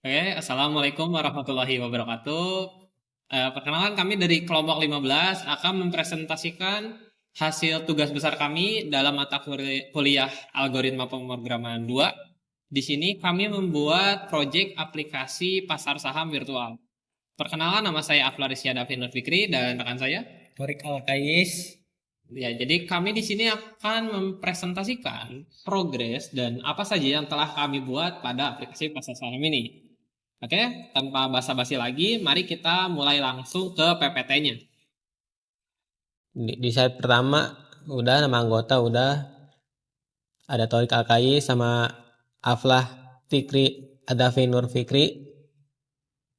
Oke, Assalamualaikum warahmatullahi wabarakatuh. Perkenalkan kami dari kelompok 15 akan mempresentasikan hasil tugas besar kami dalam mata kuliah Algoritma Pemrograman 2. Di sini kami membuat proyek aplikasi pasar saham virtual. Perkenalkan, nama saya Aflarisya Davi Nur Fikri dan rekan saya Torik Alkais. Ya, jadi kami di sini akan mempresentasikan progres dan apa saja yang telah kami buat pada aplikasi pasar saham ini. Oke, tanpa basa-basi lagi, mari kita mulai langsung ke PPT-nya. Di slide pertama udah nama anggota udah ada Torik Alkais sama Aflah Fikri Adafi Nur Fikri.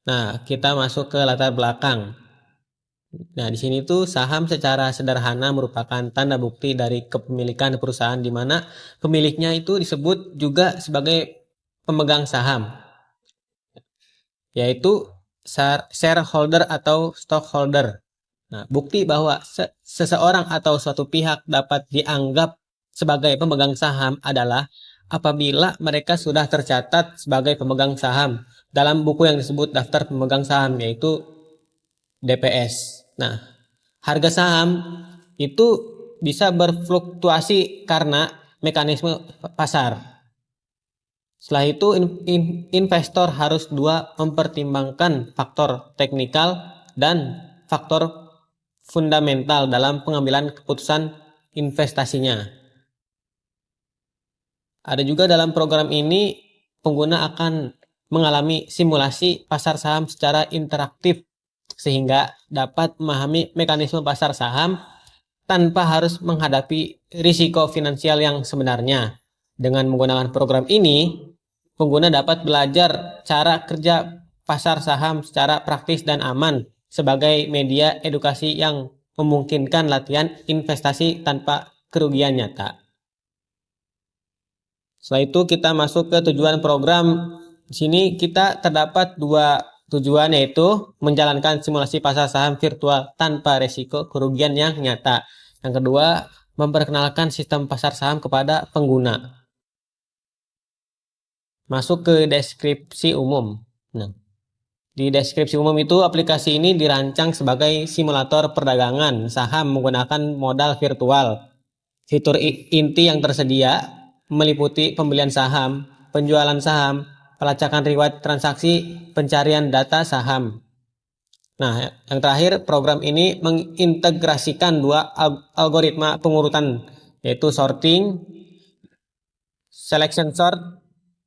Nah, kita masuk ke latar belakang. Nah, di sini tuh saham secara sederhana merupakan tanda bukti dari kepemilikan perusahaan di mana pemiliknya itu disebut juga sebagai pemegang saham, yaitu shareholder atau stockholder. Nah, bukti bahwa seseorang atau suatu pihak dapat dianggap sebagai pemegang saham adalah apabila mereka sudah tercatat sebagai pemegang saham dalam buku yang disebut daftar pemegang saham, yaitu DPS. Nah, harga saham itu bisa berfluktuasi karena mekanisme pasar. Setelah itu investor harus mempertimbangkan faktor teknikal dan faktor fundamental dalam pengambilan keputusan investasinya. Ada juga dalam program ini pengguna akan mengalami simulasi pasar saham secara interaktif sehingga dapat memahami mekanisme pasar saham tanpa harus menghadapi risiko finansial yang sebenarnya. Dengan menggunakan program ini, pengguna dapat belajar cara kerja pasar saham secara praktis dan aman sebagai media edukasi yang memungkinkan latihan investasi tanpa kerugian nyata. Setelah itu kita masuk ke tujuan program. Di sini kita terdapat dua tujuan, yaitu menjalankan simulasi pasar saham virtual tanpa risiko kerugian yang nyata. Yang kedua, memperkenalkan sistem pasar saham kepada pengguna. Masuk ke deskripsi umum. Nah, di deskripsi umum itu aplikasi ini dirancang sebagai simulator perdagangan saham menggunakan modal virtual. Fitur inti yang tersedia meliputi pembelian saham, penjualan saham, pelacakan riwayat transaksi, pencarian data saham. Nah, yang terakhir, program ini mengintegrasikan dua algoritma pengurutan, yaitu sorting, selection sort,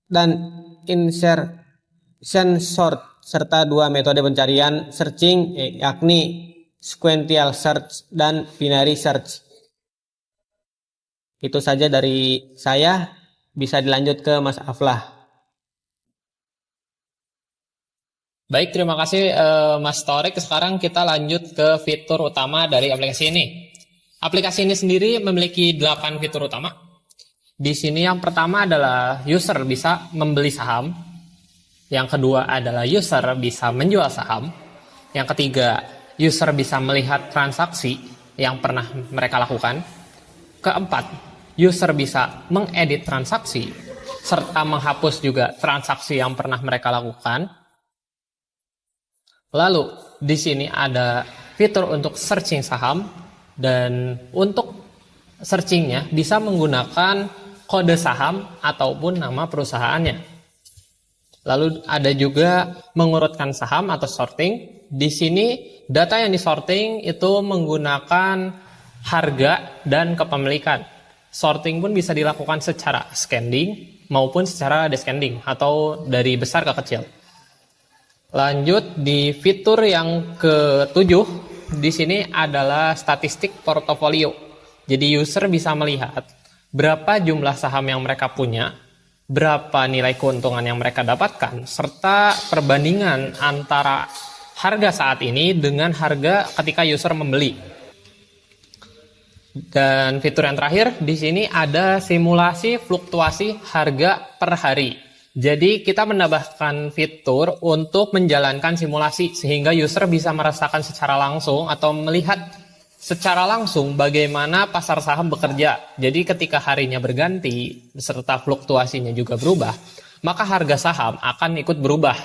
dan insertion sort, serta dua metode pencarian searching, yakni sequential search dan binary search. Itu saja dari saya, bisa dilanjut ke Mas Aflah. Baik, terima kasih Mas Torik. Sekarang kita lanjut ke fitur utama dari aplikasi ini. Aplikasi ini sendiri memiliki 8 fitur utama. Di sini yang pertama adalah user bisa membeli saham. Yang kedua adalah user bisa menjual saham. Yang ketiga, user bisa melihat transaksi yang pernah mereka lakukan. Keempat, user bisa mengedit transaksi serta menghapus juga transaksi yang pernah mereka lakukan. Lalu di sini ada fitur untuk searching saham, dan untuk searchingnya bisa menggunakan kode saham ataupun nama perusahaannya. Lalu ada juga mengurutkan saham atau sorting. Di sini data yang disorting itu menggunakan harga dan kepemilikan. Sorting pun bisa dilakukan secara ascending maupun secara descending atau dari besar ke kecil. Lanjut di fitur yang ketujuh, di sini adalah statistik portofolio. Jadi user bisa melihat berapa jumlah saham yang mereka punya, berapa nilai keuntungan yang mereka dapatkan, serta perbandingan antara harga saat ini dengan harga ketika user membeli. Dan fitur yang terakhir di sini ada simulasi fluktuasi harga per hari. Jadi kita menambahkan fitur untuk menjalankan simulasi sehingga user bisa merasakan secara langsung atau melihat secara langsung bagaimana pasar saham bekerja. Jadi ketika harinya berganti beserta fluktuasinya juga berubah, maka harga saham akan ikut berubah.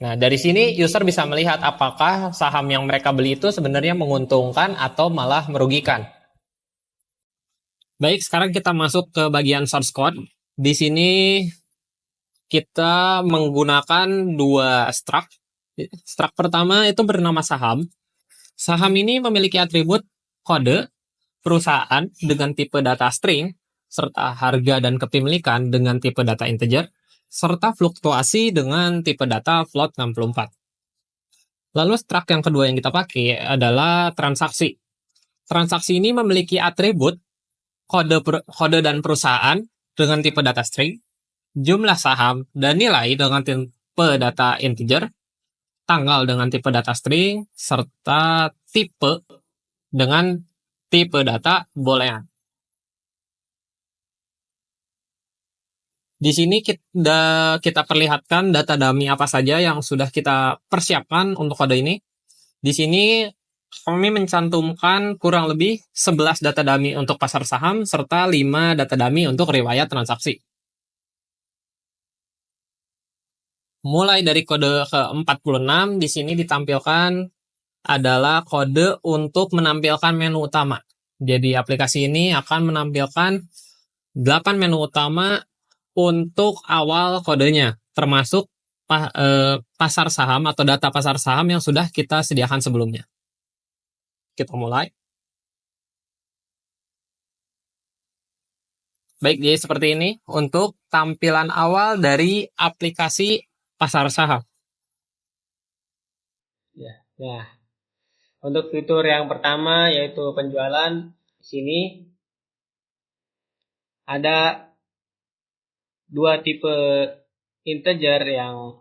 Nah, dari sini user bisa melihat apakah saham yang mereka beli itu sebenarnya menguntungkan atau malah merugikan. Baik, sekarang kita masuk ke bagian source code. Di sini kita menggunakan dua struct. Struct pertama itu bernama saham. Saham ini memiliki atribut kode perusahaan dengan tipe data string, serta harga dan kepemilikan dengan tipe data integer, serta fluktuasi dengan tipe data float 64. Lalu struct yang kedua yang kita pakai adalah transaksi. Transaksi ini memiliki atribut kode dan perusahaan dengan tipe data string, jumlah saham dan nilai dengan tipe data integer, tanggal dengan tipe data string, serta tipe dengan tipe data boolean. Di sini kita perlihatkan data dummy apa saja yang sudah kita persiapkan untuk kode ini. Di sini kami mencantumkan kurang lebih 11 data dummy untuk pasar saham serta 5 data dummy untuk riwayat transaksi. Mulai dari kode ke-46 di sini ditampilkan adalah kode untuk menampilkan menu utama. Jadi aplikasi ini akan menampilkan 8 menu utama untuk awal kodenya, termasuk pasar saham atau data pasar saham yang sudah kita sediakan sebelumnya. Kita mulai. Baik, jadi seperti ini untuk tampilan awal dari aplikasi pasar saham. Ya, nah, untuk fitur yang pertama yaitu penjualan, di sini ada dua tipe integer yang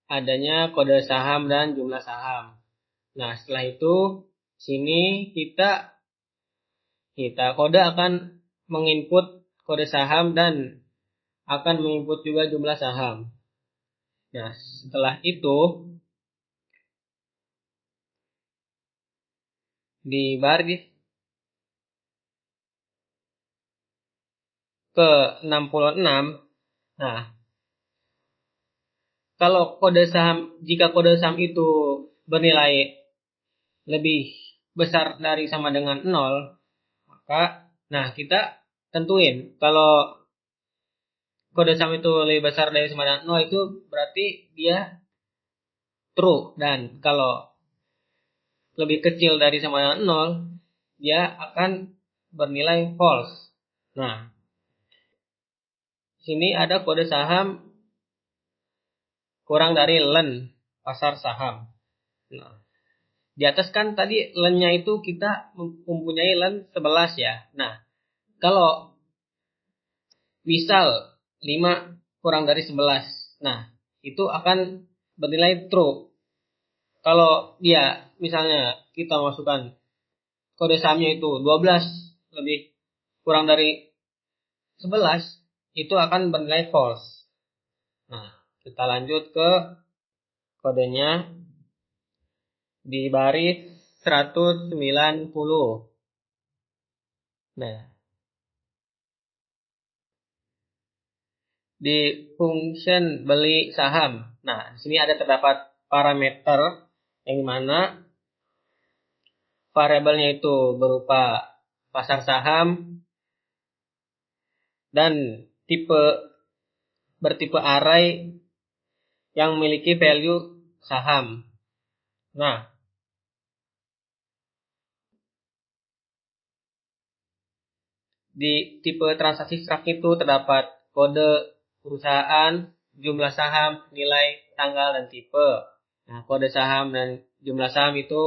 adanya kode saham dan jumlah saham. Nah, setelah itu sini kita kode akan menginput kode saham dan akan menginput juga jumlah saham. Nah, setelah itu di baris ke-66, nah, kalau jika kode saham itu bernilai lebih besar dari sama dengan 0, maka kita tentuin kalau kode saham itu lebih besar dari sama dengan 0 itu berarti dia true, dan kalau lebih kecil dari sama dengan 0 dia akan bernilai false. Nah, sini ada kode saham kurang dari len pasar saham. Nah, di atas kan tadi lennya itu kita mempunyai len 11 ya. Nah, kalau misal 5 kurang dari 11, nah itu akan bernilai true. Kalau dia misalnya kita masukkan kode sahamnya itu 12 lebih kurang dari 11, itu akan bernilai false. Nah, kita lanjut ke kodenya di baris 190. Nah, di function beli saham. Nah, di sini ada terdapat parameter yang mana variabelnya itu berupa pasar saham dan bertipe array yang memiliki value saham. Nah, di tipe transaksi struct itu terdapat kode perusahaan, jumlah saham, nilai, tanggal, dan tipe. Nah, kode saham dan jumlah saham itu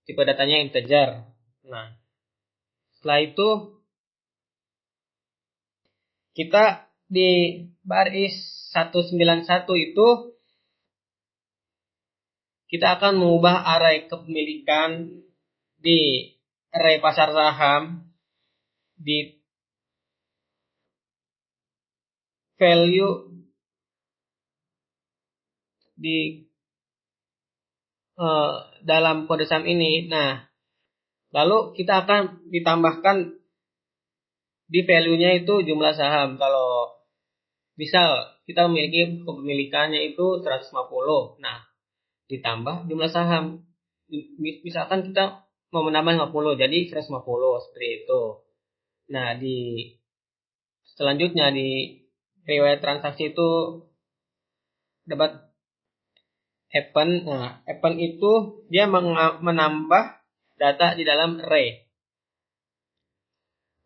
tipe datanya integer. Nah, setelah itu kita di baris 191 itu kita akan mengubah array kepemilikan di array pasar saham di value di dalam kode saham ini. Nah, lalu kita akan ditambahkan di value-nya itu jumlah saham. Kalau misal kita memiliki kepemilikannya itu 150, nah ditambah jumlah saham. Misalkan kita mau menambah 50, jadi 150 seperti itu. Nah, selanjutnya di riwayat transaksi itu dapat happen. Nah, happen itu dia menambah data di dalam array.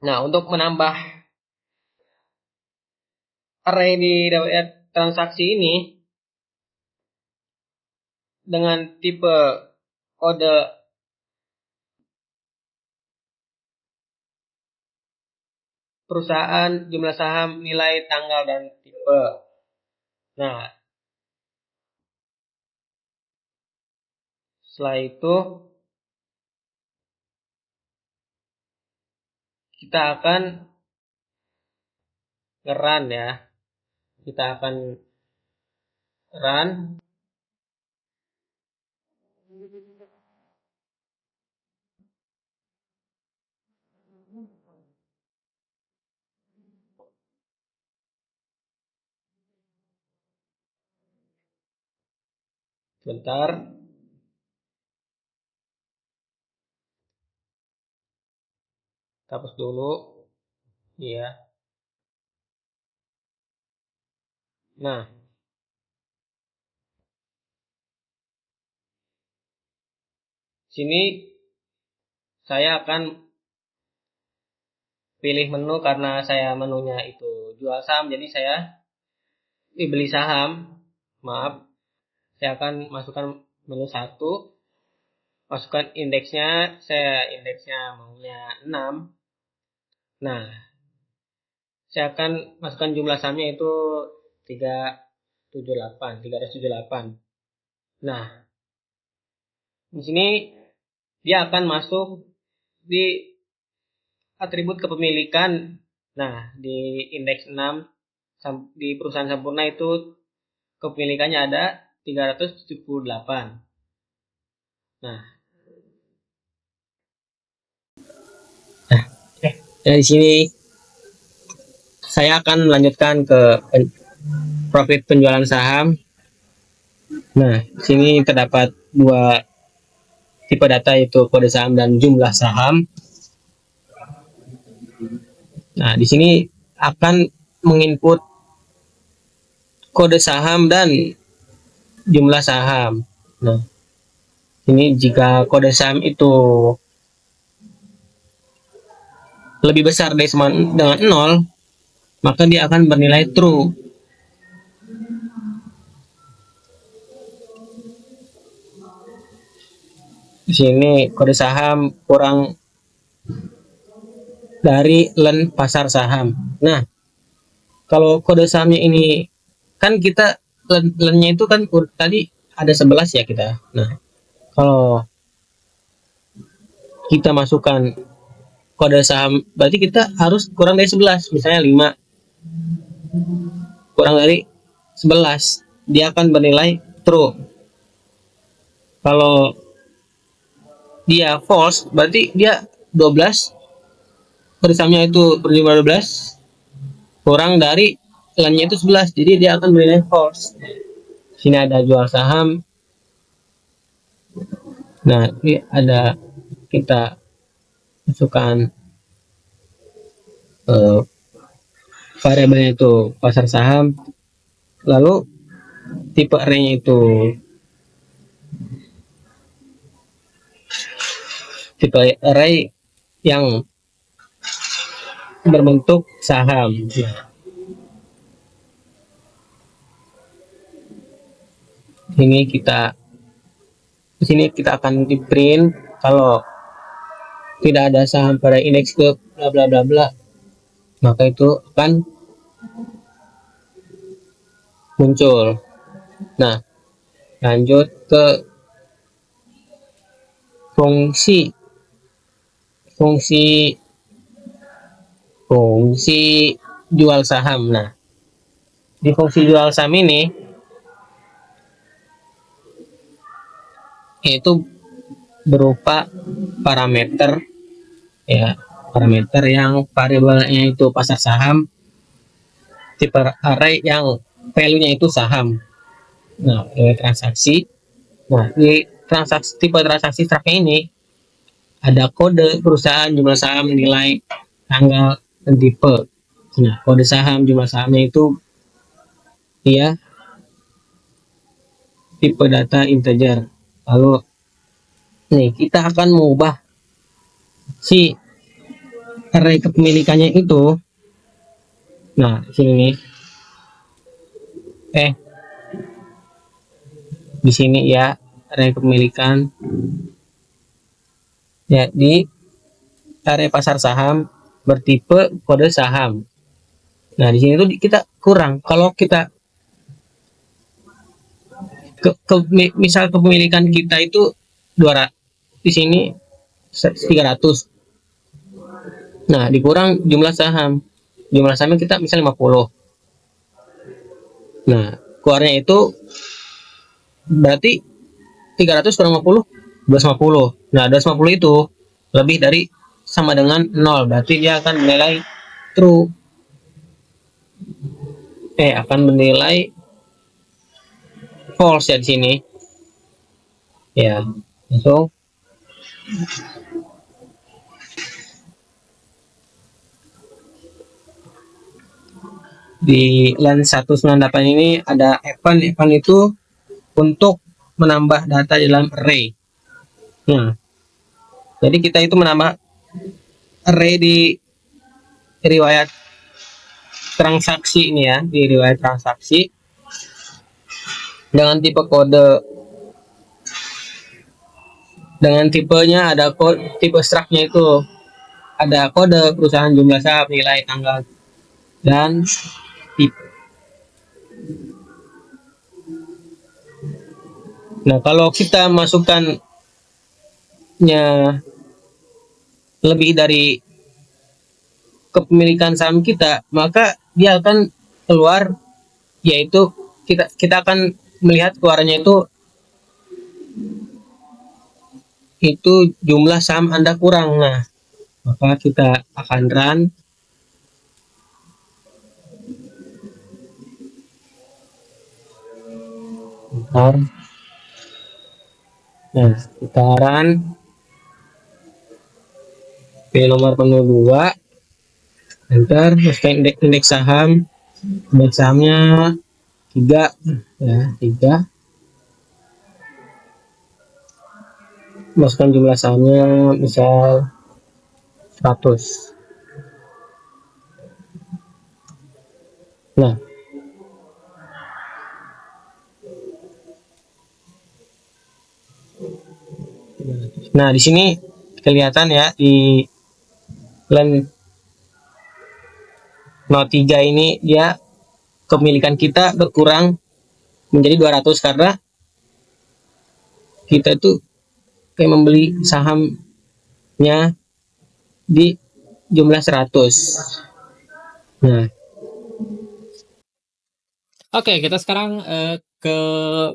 Nah, untuk menambah array di riwayat transaksi ini dengan tipe kode perusahaan, jumlah saham, nilai, tanggal, dan tipe. Nah, setelah itu kita akan nge-run ya. Kita akan run. Bentar. Hapus dulu. Iya. Nah, sini saya akan pilih menu karena saya menunya itu jual saham, jadi saya beli saham. Maaf, saya akan masukkan menu 1, masukkan indeksnya, saya indeksnya maunya 6. Nah, saya akan masukkan jumlah sahamnya itu 378. Nah, di sini dia akan masuk di atribut kepemilikan. Nah, di indeks 6 di perusahaan sempurna itu kepemilikannya ada 378. Nah, dari sini saya akan melanjutkan ke profit penjualan saham. Nah, sini terdapat dua tipe data, yaitu kode saham dan jumlah saham. Nah, di sini akan menginput kode saham dan jumlah saham. Nah, ini jika kode saham itu lebih besar dari sama dengan 0, maka dia akan bernilai true. Di sini kode saham kurang dari len pasar saham. Nah, kalau kode sahamnya ini kan kita lennya itu kan tadi ada 11 ya kita. Nah, kalau kita masukkan kode saham berarti kita harus kurang dari 11, misalnya 5 kurang dari 11, dia akan bernilai true. Kalau dia false berarti dia 12, kode sahamnya itu berjumlah 12 kurang dari lennya itu 11, jadi dia akan bernilai false. Sini ada jual saham. Nah, ini ada kita masukkan variabelnya itu pasar saham, lalu tipe array-nya itu tipe array yang berbentuk saham. Nah, ini di sini kita akan di print kalau tidak ada saham pada indeks ke bla bla bla bla, maka itu akan muncul. Nah, lanjut ke fungsi jual saham. Nah, di fungsi jual saham ini yaitu berupa parameter ya, parameter yang variabelnya itu pasar saham, tipe array yang value-nya itu saham. Nah, transaksi. Nah, di transaksi tipe transaksi struknya ini ada kode perusahaan, jumlah saham, nilai, tanggal, dan tipe. Nah, kode saham, jumlah sahamnya itu dia tipe data integer. Lalu nih kita akan mengubah si array kepemilikannya itu. Nah, sini nih. Di sini ya array kepemilikan. Ya, di array pasar saham bertipe kode saham. Nah, di sini tuh kita kurang. Kalau kita misal kepemilikan kita itu 200, di sini 300. Nah, dikurang jumlah saham. Jumlah saham kita misalnya 50. Nah, keluarnya itu berarti 300 kurang 50, 250. Nah, 250 itu lebih dari sama dengan 0. Berarti dia akan menilai true. Akan menilai false ya di sini. Ya, so di line 198 ini ada event itu untuk menambah data di dalam array. Nah, jadi kita itu menambah array di riwayat transaksi ini ya, di riwayat transaksi dengan tipe kode, dengan tipenya ada kode, tipe struknya itu ada kode perusahaan, jumlah saham, nilai, tanggal, dan tipe. Nah, kalau kita masukkannya lebih dari kepemilikan saham kita, maka dia akan keluar, yaitu kita akan melihat keluarnya itu jumlah saham Anda kurang. Nah, maka kita akan run. Bentar. Nah, kita run. Pilih nomor penuh 2. Enter, masukkan indeks saham. Indeks sahamnya 3 ya, 3. Masukkan jumlah sahamnya misal 100. Nah, di sini kelihatan ya di line 03 ini dia kepemilikan kita berkurang menjadi 200 karena kita itu kayak membeli sahamnya di jumlah 100. Nah, Oke, kita sekarang ke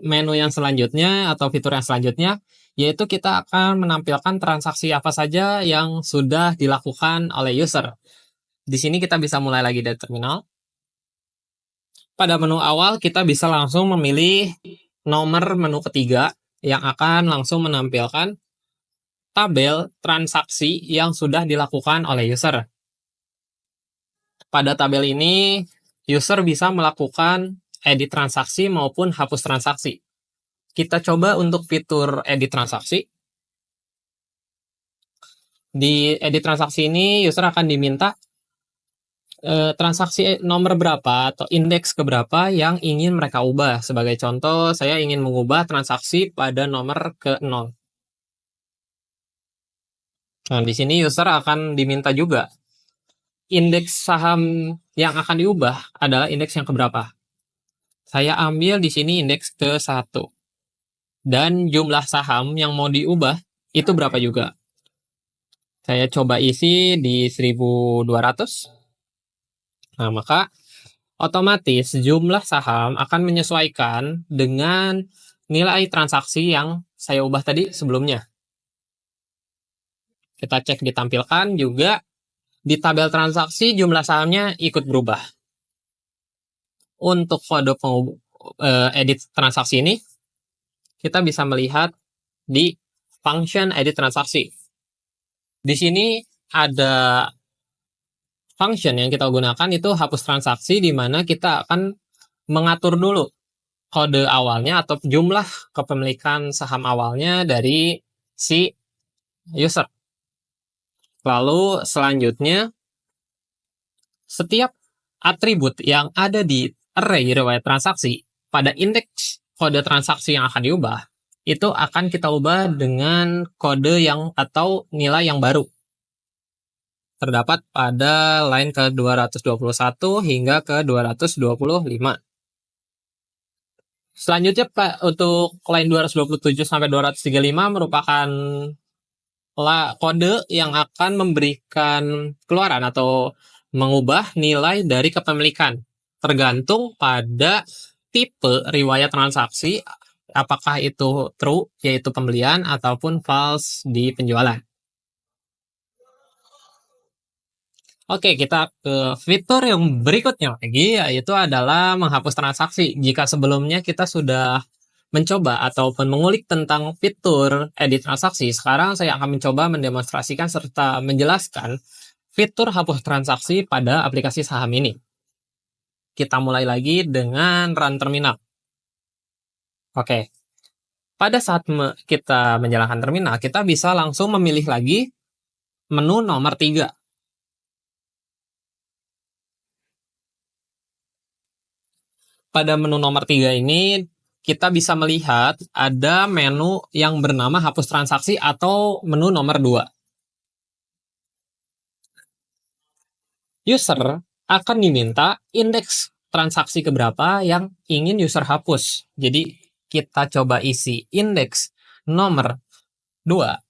menu yang selanjutnya atau fitur yang selanjutnya, yaitu kita akan menampilkan transaksi apa saja yang sudah dilakukan oleh user. Di sini kita bisa mulai lagi dari terminal. Pada menu awal, kita bisa langsung memilih nomor menu ketiga yang akan langsung menampilkan tabel transaksi yang sudah dilakukan oleh user. Pada tabel ini, user bisa melakukan edit transaksi maupun hapus transaksi. Kita coba untuk fitur edit transaksi. Di edit transaksi ini, user akan diminta transaksi nomor berapa atau indeks keberapa yang ingin mereka ubah. Sebagai contoh, saya ingin mengubah transaksi pada nomor ke-0. Nah, di sini user akan diminta juga indeks saham yang akan diubah adalah indeks yang keberapa. Saya ambil di sini indeks ke-1. Dan jumlah saham yang mau diubah itu berapa juga. Saya coba isi di 1200. Nah, maka otomatis jumlah saham akan menyesuaikan dengan nilai transaksi yang saya ubah tadi sebelumnya. Kita cek ditampilkan juga di tabel transaksi jumlah sahamnya ikut berubah. Untuk kode edit transaksi ini, kita bisa melihat di function edit transaksi. Di sini ada function yang kita gunakan itu hapus transaksi, di mana kita akan mengatur dulu kode awalnya atau jumlah kepemilikan saham awalnya dari si user. Lalu selanjutnya, setiap atribut yang ada di array riwayat transaksi pada indeks kode transaksi yang akan diubah, itu akan kita ubah dengan kode yang atau nilai yang baru. Terdapat pada line ke 221 hingga ke 225. Selanjutnya untuk line 227 sampai 235 merupakan kode yang akan memberikan keluaran atau mengubah nilai dari kepemilikan tergantung pada tipe riwayat transaksi, apakah itu true yaitu pembelian ataupun false di penjualan. Oke, kita ke fitur yang berikutnya lagi, yaitu adalah menghapus transaksi. Jika sebelumnya kita sudah mencoba ataupun mengulik tentang fitur edit transaksi, sekarang saya akan mencoba mendemonstrasikan serta menjelaskan fitur hapus transaksi pada aplikasi saham ini. Kita mulai lagi dengan run terminal. Oke, pada saat kita menjalankan terminal, kita bisa langsung memilih lagi menu nomor 3. Pada menu nomor 3 ini, kita bisa melihat ada menu yang bernama hapus transaksi atau menu nomor 2. User akan diminta indeks transaksi keberapa yang ingin user hapus. Jadi, kita coba isi indeks nomor 2,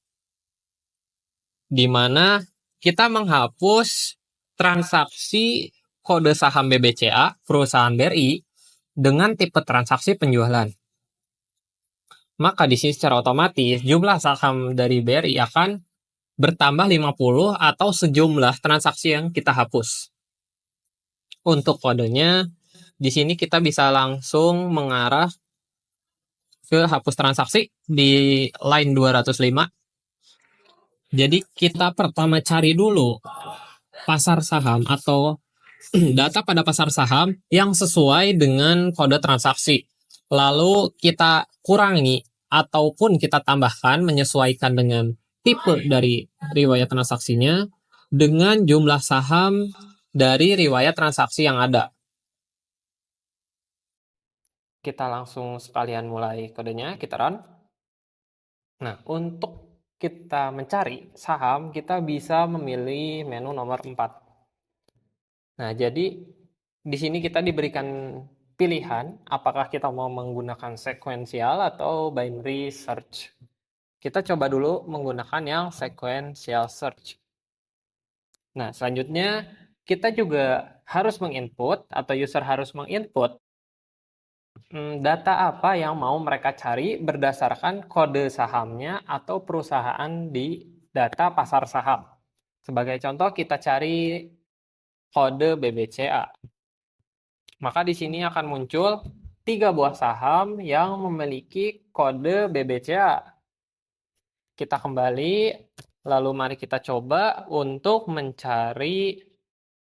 di mana kita menghapus transaksi kode saham BBCA, perusahaan BRI, dengan tipe transaksi penjualan. Maka di sini secara otomatis jumlah saham dari BRI akan bertambah 50 atau sejumlah transaksi yang kita hapus. Untuk kodenya, di sini kita bisa langsung mengarah ke hapus transaksi di line 205. Jadi kita pertama cari dulu pasar saham atau data pada pasar saham yang sesuai dengan kode transaksi. Lalu kita kurangi ataupun kita tambahkan menyesuaikan dengan tipe dari riwayat transaksinya dengan jumlah saham dari riwayat transaksi yang ada. Kita langsung sekalian mulai kodenya, kita run. Nah, untuk kita mencari saham, kita bisa memilih menu nomor 4. Nah, jadi di sini kita diberikan pilihan apakah kita mau menggunakan sequential atau binary search. Kita coba dulu menggunakan yang sequential search. Nah, selanjutnya kita juga harus menginput atau user harus menginput data apa yang mau mereka cari berdasarkan kode sahamnya atau perusahaan di data pasar saham. Sebagai contoh, kita cari kode BBCA. Maka di sini akan muncul 3 buah saham yang memiliki kode BBCA. Kita kembali, lalu mari kita coba untuk mencari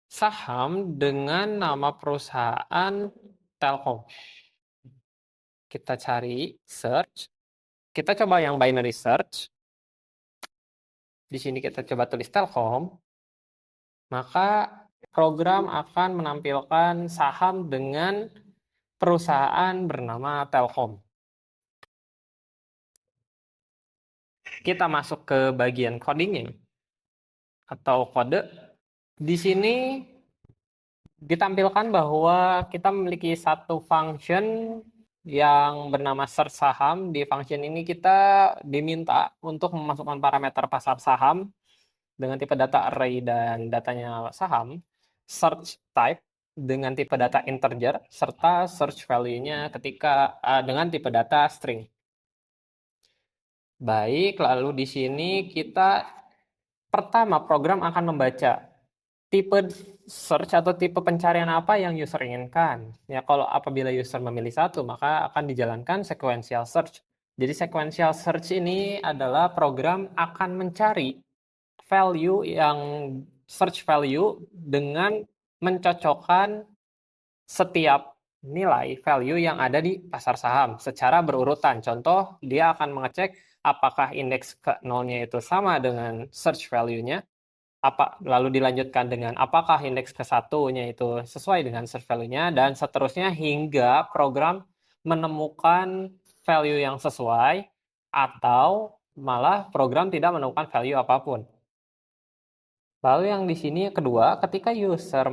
saham dengan nama perusahaan Telkom. Kita cari search. Kita coba yang binary search. Di sini kita coba tulis Telkom. Maka program akan menampilkan saham dengan perusahaan bernama Telkom. Kita masuk ke bagian codingnya atau kode. Di sini ditampilkan bahwa kita memiliki satu function yang bernama search saham. Di function ini kita diminta untuk memasukkan parameter pasar saham dengan tipe data array dan datanya saham, search type dengan tipe data integer, serta search value-nya dengan tipe data string. Baik, lalu di sini kita pertama program akan membaca tipe search atau tipe pencarian apa yang user inginkan. Ya, kalau apabila user memilih satu, maka akan dijalankan sequential search. Jadi sequential search ini adalah program akan mencari value yang search value dengan mencocokkan setiap nilai value yang ada di pasar saham secara berurutan. Contoh, dia akan mengecek apakah indeks ke nolnya itu sama dengan search value-nya, lalu dilanjutkan dengan apakah indeks ke satunya itu sesuai dengan search value-nya, dan seterusnya hingga program menemukan value yang sesuai atau malah program tidak menemukan value apapun. Lalu yang di sini kedua, ketika user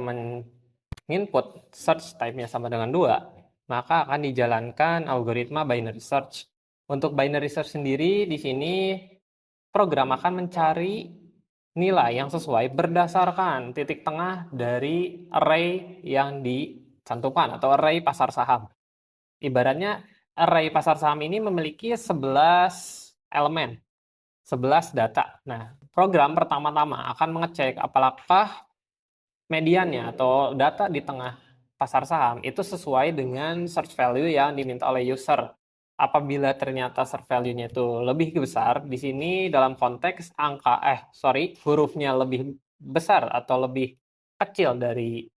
input search type-nya sama dengan 2, maka akan dijalankan algoritma binary search. Untuk binary search sendiri di sini program akan mencari nilai yang sesuai berdasarkan titik tengah dari array yang dicantumkan atau array pasar saham. Ibaratnya array pasar saham ini memiliki 11 elemen, 11 data. Nah, program pertama-tama akan mengecek apakah mediannya atau data di tengah pasar saham itu sesuai dengan search value yang diminta oleh user. Apabila ternyata search value-nya itu lebih besar, di sini dalam konteks hurufnya lebih besar atau lebih kecil dari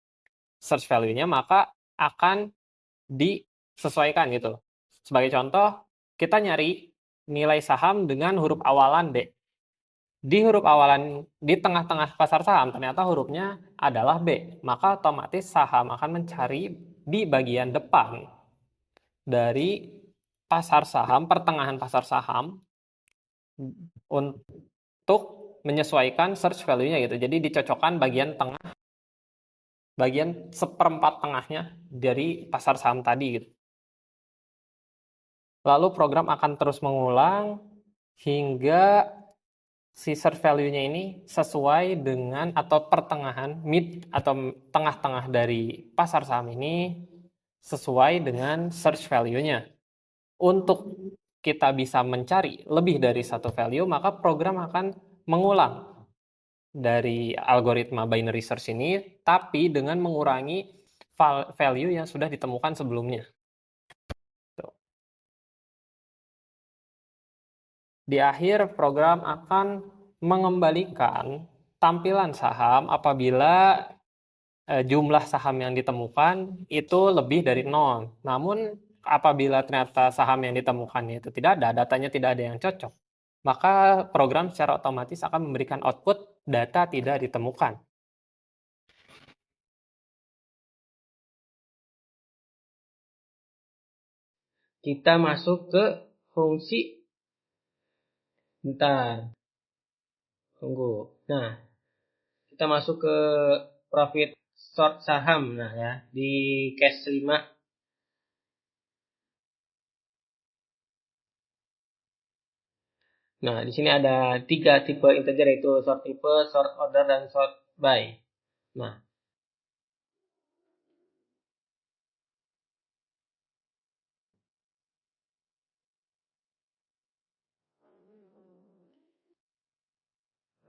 search value-nya, maka akan disesuaikan gitu. Sebagai contoh, kita nyari nilai saham dengan huruf awalan D. Di huruf awalan di tengah-tengah pasar saham ternyata hurufnya adalah B, maka otomatis saham akan mencari di bagian depan dari pasar saham, pertengahan pasar saham untuk menyesuaikan search value-nya gitu. Jadi dicocokkan bagian tengah, bagian seperempat tengahnya dari pasar saham tadi gitu. Lalu program akan terus mengulang hingga si search value-nya ini sesuai dengan atau pertengahan mid atau tengah-tengah dari pasar saham ini sesuai dengan search value-nya. Untuk kita bisa mencari lebih dari satu value, maka program akan mengulang dari algoritma binary search ini, tapi dengan mengurangi value yang sudah ditemukan sebelumnya. Di akhir, program akan mengembalikan tampilan saham apabila jumlah saham yang ditemukan itu lebih dari 0. Namun apabila ternyata saham yang ditemukannya itu tidak ada, datanya tidak ada yang cocok, maka program secara otomatis akan memberikan output data tidak ditemukan. Kita masuk ke fungsi. Bentar, tunggu. Nah, kita masuk ke profit short saham. Nah ya, di case 5. Nah, di sini ada 3 tipe integer, yaitu short type, short order, dan short buy. Nah,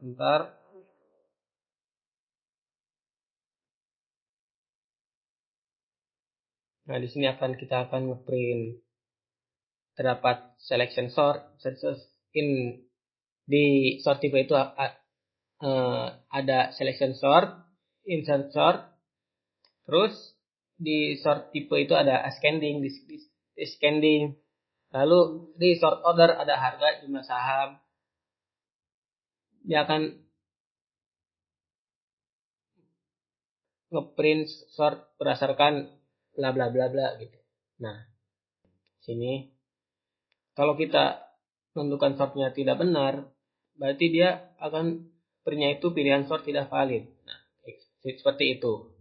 bentar. Nah, di sini kita akan ngeprint terdapat selection sort. In di sort type itu ada selection sort, insert sort. Terus di sort type itu ada ascending, descending. Lalu di sort order ada harga, jumlah saham. Dia akan ngeprint sort berdasarkan bla bla bla bla gitu. Nah, sini kalau kita menentukan sortnya tidak benar, berarti dia akan printnya itu pilihan sort tidak valid. Nah, seperti itu.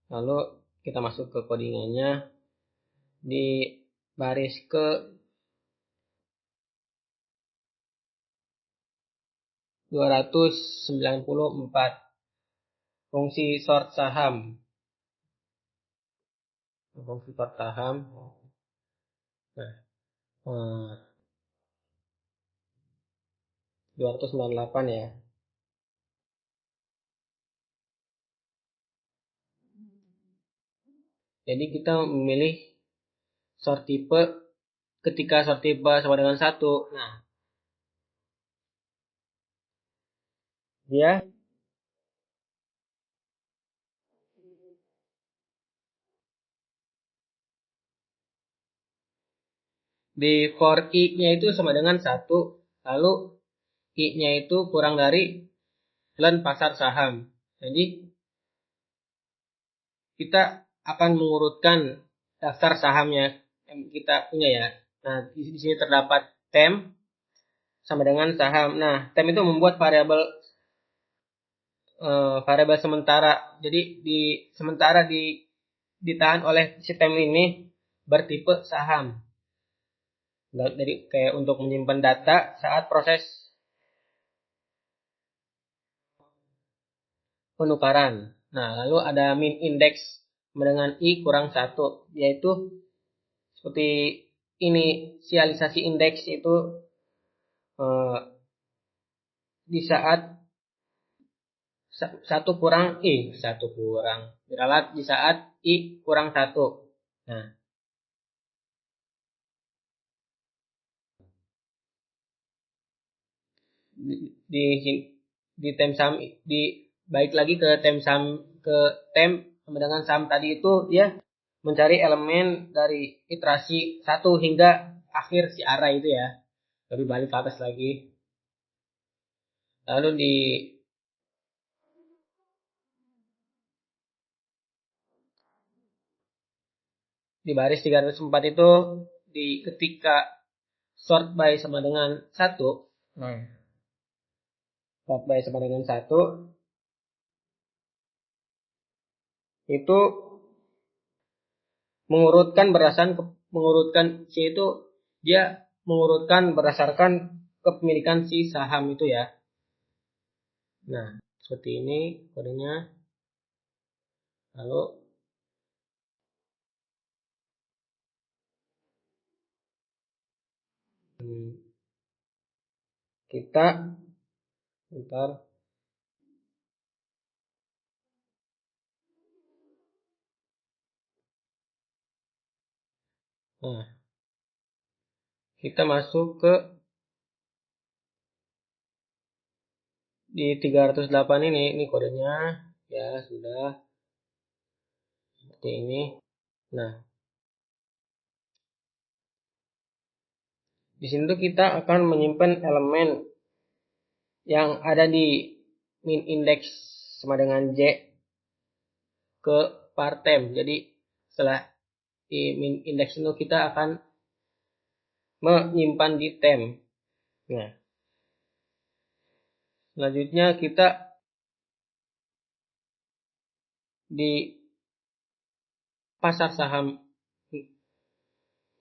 Lalu kita masuk ke codingannya di baris ke 294, fungsi sort saham. Fungsi sort saham. Nah, 298 ya. Jadi kita memilih sort type ketika sort type sama dengan 1. Nah, dia di for i-nya itu sama dengan 1, lalu i-nya itu kurang dari len pasar saham. Jadi kita akan mengurutkan daftar sahamnya yang kita punya ya. Nah, di sini terdapat tem sama dengan saham. Nah, tem itu membuat variabel sementara. Jadi sementara ditahan oleh sistem ini bertipe saham. Jadi kayak untuk menyimpan data saat proses penukaran. Nah, lalu ada min index dengan i kurang 1, yaitu seperti inisialisasi indeks itu eh, di saat satu kurang diralat di saat i kurang 1. Nah, di di tem sum di baik lagi ke tem sum ke tem sama dengan sum tadi itu dia mencari elemen dari iterasi 1 hingga akhir si array itu ya. Lebih balik ke atas lagi. Lalu di baris 304 itu ketika sort by sama dengan 1, sort by sama dengan 1 itu mengurutkan C itu dia mengurutkan berdasarkan kepemilikan si saham itu ya. Nah, seperti ini kodenya. Lalu kita bentar. Nah, kita masuk ke di 308 ini kodenya ya sudah seperti ini. Nah, di sini tuh kita akan menyimpan elemen yang ada di min index sama dengan J ke partem. Jadi setelah di min index itu kita akan menyimpan di tem. Nah, selanjutnya kita di pasar saham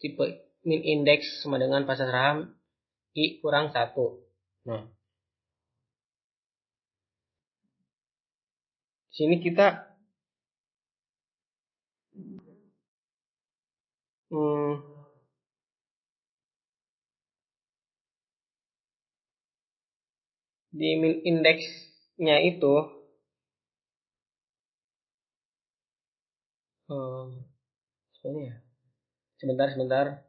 tipe min index sama dengan pasar saham i kurang 1. Nah, di sini kita di min indeksnya itu ini ya. Sebentar.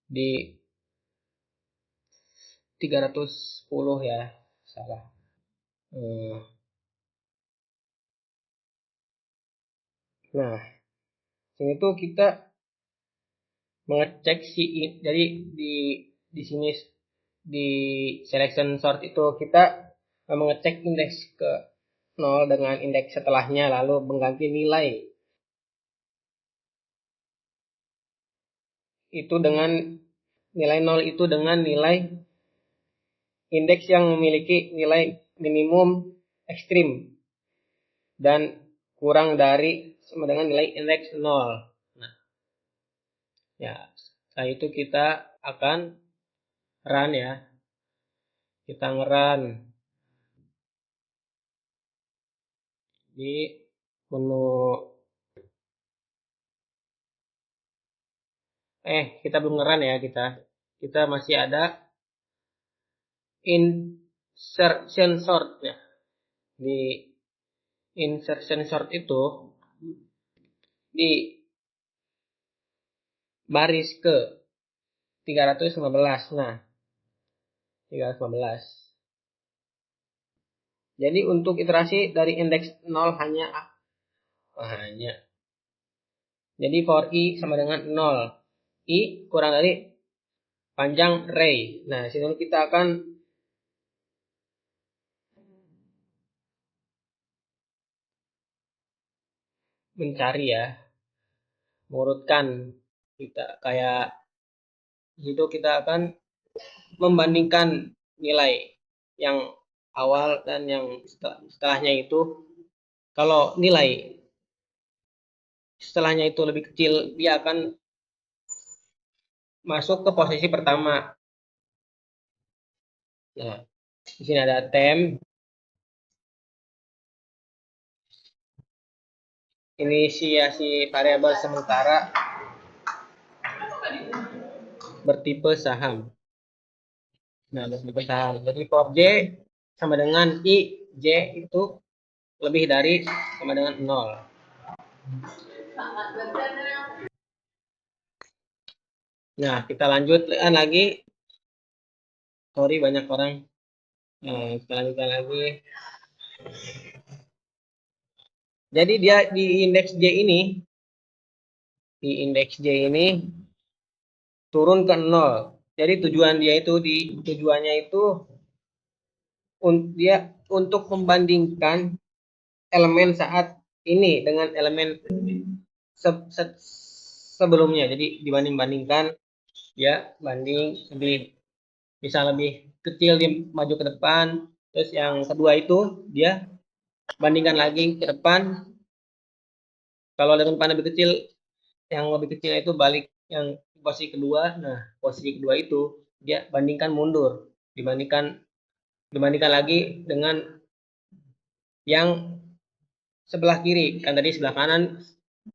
Di 310 ya. Salah. Nah, sini tuh kita mengecek jadi di sini di selection sort itu kita mengecek indeks ke 0 dengan indeks setelahnya lalu mengganti nilai itu dengan nilai 0 itu dengan nilai indeks yang memiliki nilai minimum ekstrim dan kurang dari sama dengan nilai indeks 0. Nah, ya, setelah itu kita akan run ya. Kita ngeran di menu kita belum ngeran ya kita. kita masih ada insertion sort ya. Di insertion sort itu di baris ke 315. Nah, 315. Jadi untuk iterasi dari indeks 0 hanya jadi for i sama dengan 0. I kurang dari panjang ray. Nah, sini kita akan mencari ya, mengurutkan kita kayak itu kita akan membandingkan nilai yang awal dan yang setelahnya itu. Kalau nilai setelahnya itu lebih kecil, dia akan masuk ke posisi pertama. Nah, di sini ada temp. Inisiasi variabel sementara bertipe saham. Nah, bertipe saham. Jadi for J sama dengan I, J itu lebih dari sama dengan 0. Nah, kita lanjutkan lagi. Sorry, banyak orang. Nah, kita lanjutkan lagi. Jadi dia di indeks J ini turun ke 0. Jadi tujuannya itu dia untuk membandingkan elemen saat ini dengan elemen sebelumnya. Jadi dibanding-bandingkan ya, banding bisa lebih kecil di maju ke depan. Terus yang kedua itu dia bandingkan lagi ke depan. Kalau depan lebih kecil, yang lebih kecil itu balik yang posisi kedua. Nah, posisi kedua itu dia bandingkan mundur, dibandingkan lagi dengan yang sebelah kiri. Kan tadi sebelah kanan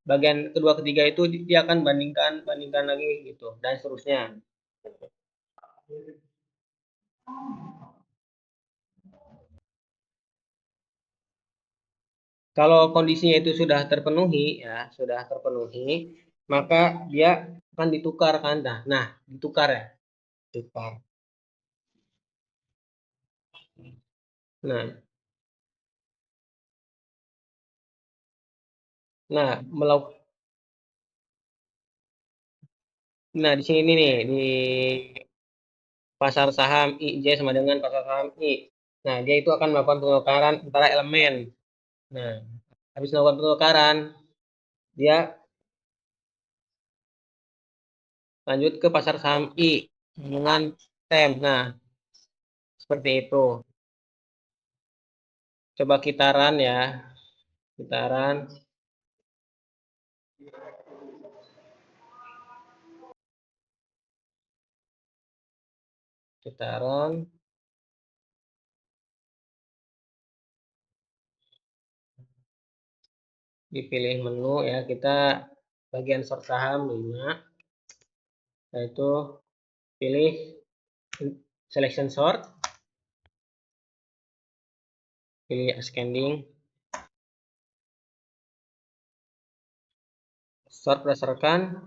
bagian kedua ketiga itu dia akan bandingkan lagi gitu, dan seterusnya. Kalau kondisinya itu sudah terpenuhi ya, maka dia akan ditukar kan. Nah, ditukar ya. Tukar. Nah, nah di sini nih di pasar saham IJ sama dengan pasar saham I. Nah, dia itu akan melakukan penukaran antara elemen. Nah, habis melakukan penukaran, dia lanjut ke pasar saham I dengan tem. Nah, seperti itu. Coba kita run ya. Kita run. Kita run. Dipilih menu ya, kita bagian sort saham 5. Yaitu pilih selection sort. Pilih ascending. Sort berdasarkan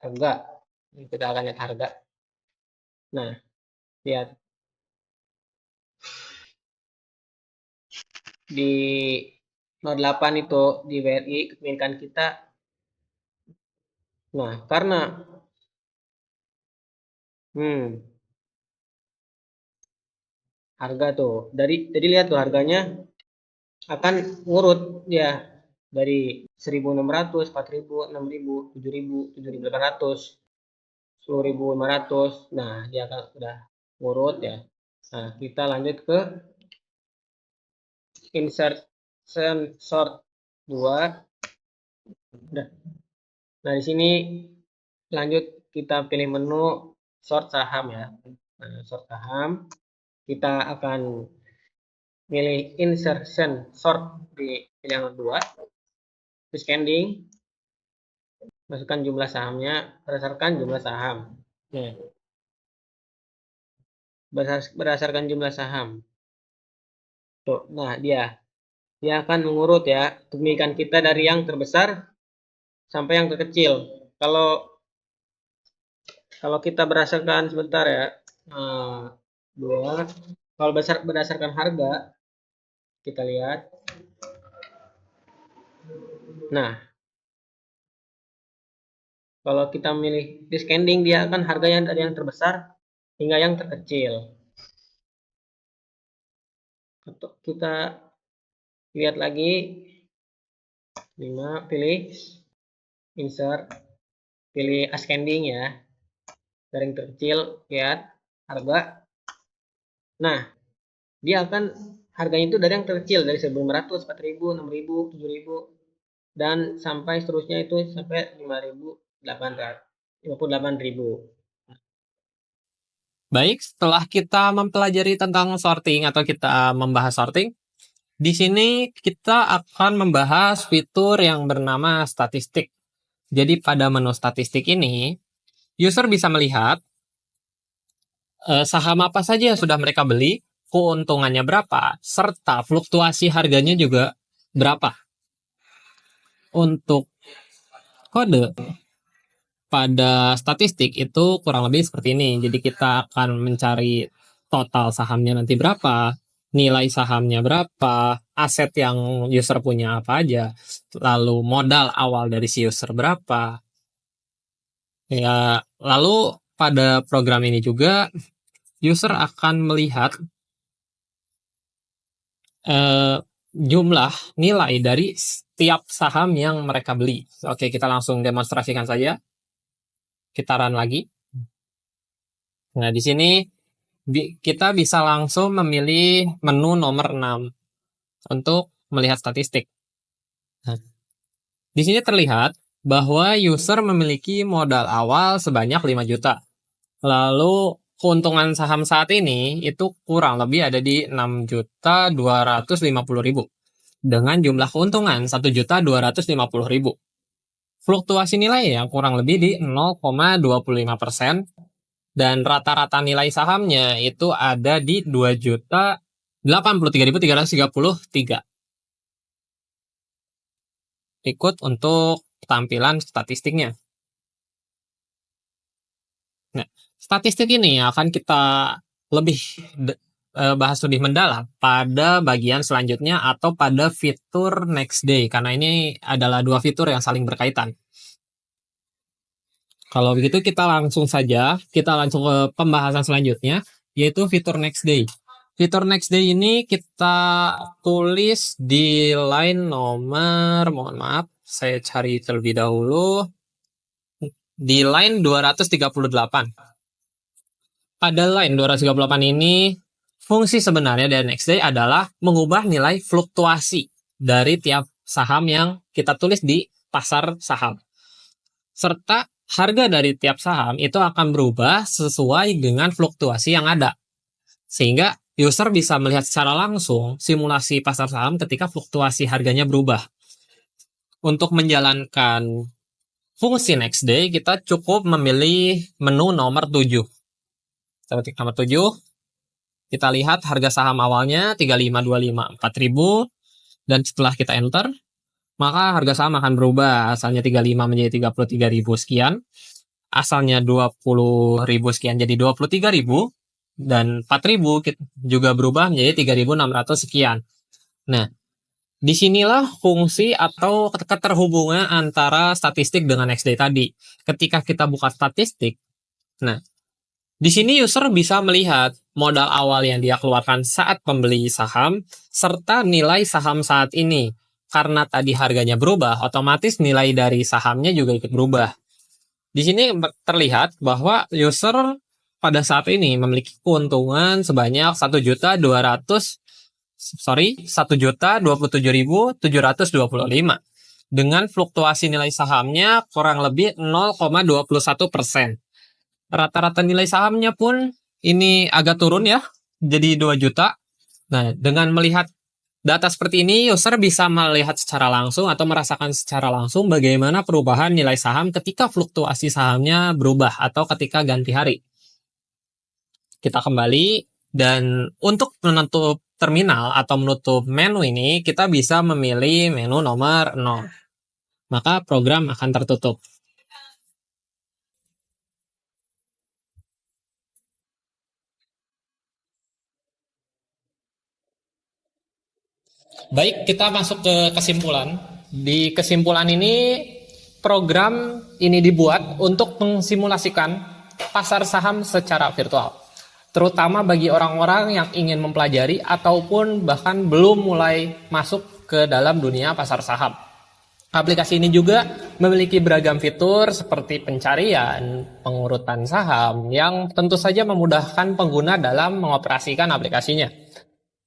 harga. Kita akan lihat harga. Nah, lihat di 08 itu di BRI kepemilikan kita. Nah, karena harga tuh jadi lihat tuh harganya akan ngurut ya dari 1.600, 4.000, 6.000, 7.000, 7.800, 10.500. Nah, dia akan udah ngurut ya. Nah, kita lanjut ke insertion sort 2. Udah. Nah, di sini lanjut kita pilih menu sort saham ya. Nah, sort saham kita akan pilih insertion sort di pilihan 2, descending. Masukkan jumlah sahamnya berdasarkan jumlah saham. Berdasarkan jumlah saham. Tuh, nah dia akan mengurut ya, kepemilikan kita dari yang terbesar sampai yang terkecil. Kalau kita berdasarkan sebentar ya, dua. Kalau berdasarkan harga, kita lihat. Nah, kalau kita memilih descending, dia akan harganya dari yang terbesar hingga yang terkecil. Kita lihat lagi, 5, pilih insert, pilih ascending ya, dari yang terkecil, lihat harga. Nah, dia akan harganya itu dari yang terkecil, dari 1.500, 4.000, 6.000, 7.000, dan sampai seterusnya itu sampai 5.000, 58.000. Baik, setelah kita mempelajari tentang sorting atau kita membahas sorting, di sini kita akan membahas fitur yang bernama statistik. Jadi pada menu statistik ini, user bisa melihat saham apa saja yang sudah mereka beli, keuntungannya berapa, serta fluktuasi harganya juga berapa. Untuk kode pada statistik itu kurang lebih seperti ini. Jadi kita akan mencari total sahamnya nanti berapa, nilai sahamnya berapa, aset yang user punya apa aja, lalu modal awal dari si user berapa. Ya, lalu pada program ini juga user akan melihat jumlah nilai dari setiap saham yang mereka beli. Oke, kita langsung demonstrasikan saja. Kita run lagi. Nah, di sini kita bisa langsung memilih menu nomor 6 untuk melihat statistik. Nah, di sini terlihat bahwa user memiliki modal awal sebanyak 5 juta. Lalu keuntungan saham saat ini itu kurang lebih ada di 6.250.000 dengan jumlah keuntungan 1.250.000. Fluktuasi nilai yang kurang lebih di 0,25%. Dan rata-rata nilai sahamnya itu ada di 2.083.333. Ikut untuk tampilan statistiknya. Nah, statistik ini akan kita lebih bahas lebih mendalam pada bagian selanjutnya atau pada fitur next day, karena ini adalah dua fitur yang saling berkaitan. Kalau begitu kita langsung ke pembahasan selanjutnya, yaitu fitur next day. Fitur next day ini kita tulis di line nomor, mohon maaf, saya cari terlebih dahulu, di line 238. Pada line 238 ini, fungsi sebenarnya dari next day adalah mengubah nilai fluktuasi dari tiap saham yang kita tulis di pasar saham. Serta harga dari tiap saham itu akan berubah sesuai dengan fluktuasi yang ada. Sehingga user bisa melihat secara langsung simulasi pasar saham ketika fluktuasi harganya berubah. Untuk menjalankan fungsi next day, kita cukup memilih menu nomor 7. Kita ketik nomor 7. Kita lihat harga saham awalnya 3525 4.000, dan setelah kita enter, maka harga saham akan berubah. Asalnya 35 menjadi 33.000 sekian. Asalnya 20.000 sekian jadi 23.000, dan 4.000 juga berubah menjadi 3.600 sekian. Nah, disinilah fungsi atau keterhubungan antara statistik dengan next day tadi. Ketika kita buka statistik, nah, di sini user bisa melihat modal awal yang dia keluarkan saat pembeli saham, serta nilai saham saat ini. Karena tadi harganya berubah, otomatis nilai dari sahamnya juga ikut berubah. Di sini terlihat bahwa user pada saat ini memiliki keuntungan sebanyak 1.027.725 dengan fluktuasi nilai sahamnya kurang lebih 0,21%. Rata-rata nilai sahamnya pun ini agak turun ya, jadi 2 juta. Nah, dengan melihat Data seperti ini user bisa melihat secara langsung atau merasakan secara langsung bagaimana perubahan nilai saham ketika fluktuasi sahamnya berubah atau ketika ganti hari. Kita kembali, dan untuk menutup terminal atau menutup menu ini, kita bisa memilih menu nomor 0. Maka program akan tertutup. Baik, kita masuk ke kesimpulan. Di kesimpulan ini, program ini dibuat untuk mensimulasikan pasar saham secara virtual, terutama bagi orang-orang yang ingin mempelajari ataupun bahkan belum mulai masuk ke dalam dunia pasar saham. Aplikasi ini juga memiliki beragam fitur seperti pencarian, pengurutan saham, yang tentu saja memudahkan pengguna dalam mengoperasikan aplikasinya.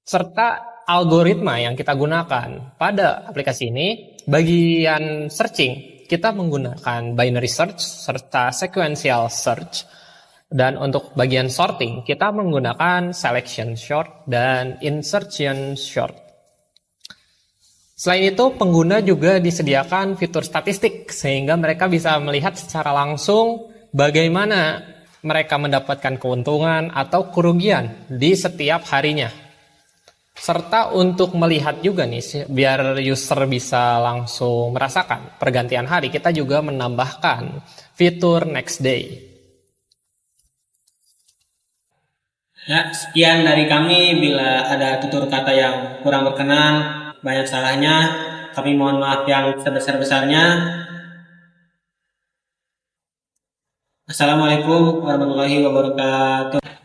Serta algoritma yang kita gunakan pada aplikasi ini, bagian searching, kita menggunakan binary search serta sequential search. Dan untuk bagian sorting, kita menggunakan selection sort dan insertion sort. Selain itu, pengguna juga disediakan fitur statistik sehingga mereka bisa melihat secara langsung bagaimana mereka mendapatkan keuntungan atau kerugian di setiap harinya. Serta untuk melihat juga nih, biar user bisa langsung merasakan pergantian hari, kita juga menambahkan fitur next day. Ya, sekian dari kami. Bila ada tutur kata yang kurang berkenan, banyak salahnya, kami mohon maaf yang sebesar-besarnya. Assalamualaikum warahmatullahi wabarakatuh.